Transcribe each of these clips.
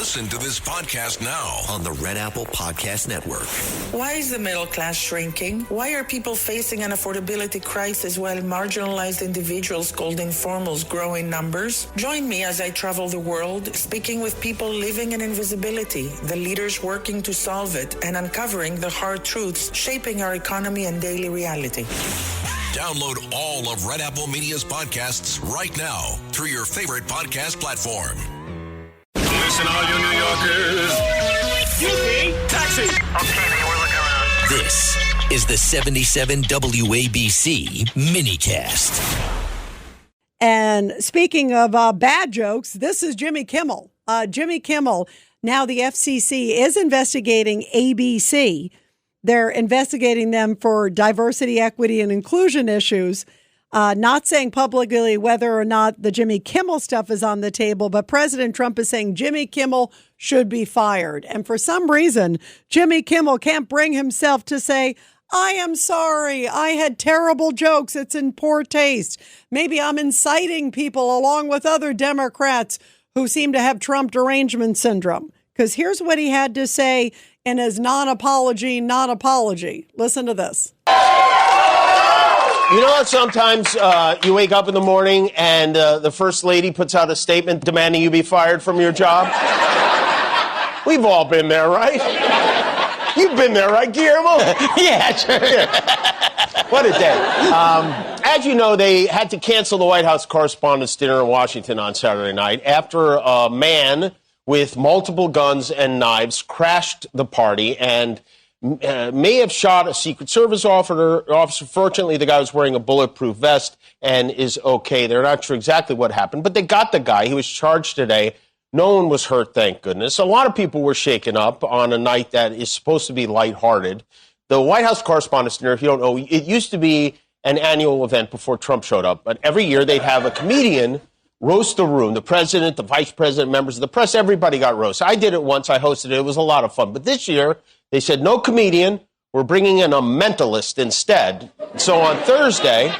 Listen to this podcast now on the Red Apple Podcast Network. Why is the middle class shrinking? Why are people facing an affordability crisis while marginalized individuals called informals grow in numbers? Join me as I travel the world, speaking with people living in invisibility, the leaders working to solve it, and uncovering the hard truths shaping our economy and daily reality. Download all of Red Apple Media's podcasts right now through your favorite podcast platform. Listen, all you New Yorkers. Excuse me, taxi. Okay, we're looking around. This is the 77 WABC minicast. And speaking of bad jokes, this is Jimmy Kimmel. Jimmy Kimmel, now the FCC is investigating ABC. They're investigating them for diversity, equity, and inclusion issues. Not saying publicly whether or not the Jimmy Kimmel stuff is on the table, but President Trump is saying Jimmy Kimmel should be fired. And for some reason, Jimmy Kimmel can't bring himself to say, I am sorry, I had terrible jokes, it's in poor taste. Maybe I'm inciting people along with other Democrats who seem to have Trump derangement syndrome. Because here's what he had to say in his non-apology. Listen to this. You know how sometimes you wake up in the morning and the first lady puts out a statement demanding you be fired from your job? We've all been there, right? You've been there, right, Guillermo? Yeah, sure. What a day. As you know, they had to cancel the White House Correspondents' Dinner in Washington on Saturday night after a man with multiple guns and knives crashed the party and may have shot a Secret Service officer. Fortunately, the guy was wearing a bulletproof vest and is okay. They're not sure exactly what happened, but they got the guy. He was charged today. No one was hurt, thank goodness. A lot of people were shaken up on a night that is supposed to be lighthearted. The White House Correspondents' Dinner, if you don't know, it used to be an annual event before Trump showed up. But every year they'd have a comedian roast the room. The president, the vice president, members of the press, everybody got roasted. I did it once. I hosted it. It was a lot of fun. But this year, they said, no comedian. We're bringing in a mentalist instead. So on Thursday,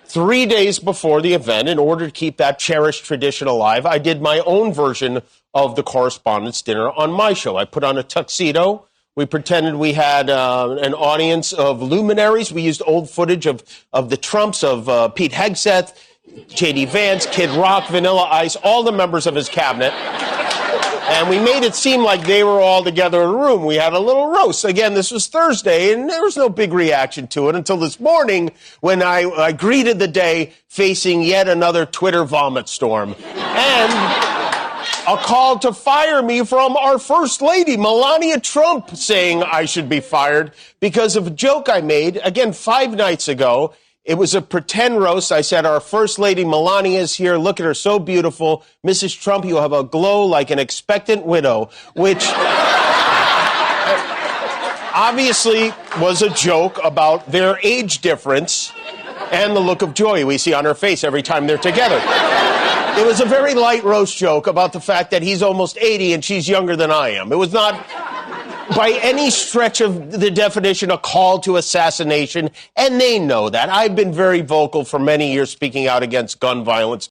3 days before the event, in order to keep that cherished tradition alive, I did my own version of the Correspondents' Dinner on my show. I put on a tuxedo. We pretended we had an audience of luminaries. We used old footage of the Trumps, of Pete Hegseth, J.D. Vance, Kid Rock, Vanilla Ice, all the members of his cabinet. And we made it seem like they were all together in a room. We had a little roast. Again, this was Thursday, and there was no big reaction to it until this morning when I greeted the day facing yet another Twitter vomit storm. And a call to fire me from our First Lady, Melania Trump, saying I should be fired because of a joke I made, again, 5 nights ago. It was a pretend roast. I said, our First Lady Melania is here. Look at her, so beautiful. Mrs. Trump, you have a glow like an expectant widow, which obviously was a joke about their age difference and the look of joy we see on her face every time they're together. It was a very light roast joke about the fact that he's almost 80 and she's younger than I am. It was not by any stretch of the definition a call to assassination, and they know that. I've been very vocal for many years speaking out against gun violence.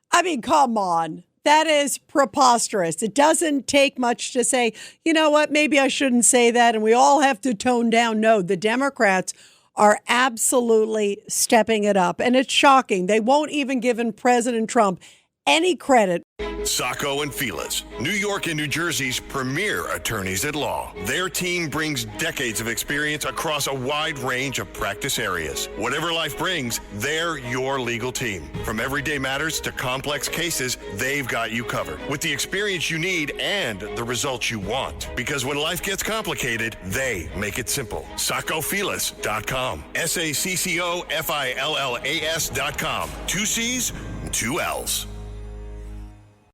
I mean, come on. That is preposterous. It doesn't take much to say, you know what, maybe I shouldn't say that, and we all have to tone down. No, the Democrats are absolutely stepping it up, and it's shocking. They won't even give President Trump any credit. Sacco and Felix, New York and New Jersey's premier attorneys at law. Their team brings decades of experience across a wide range of practice areas. Whatever life brings, they're your legal team. From everyday matters to complex cases, they've got you covered with the experience you need and the results you want. Because when life gets complicated, they make it simple. SaccoFilas.com. SACCOFILLAS.com. 2 C's, 2 L's.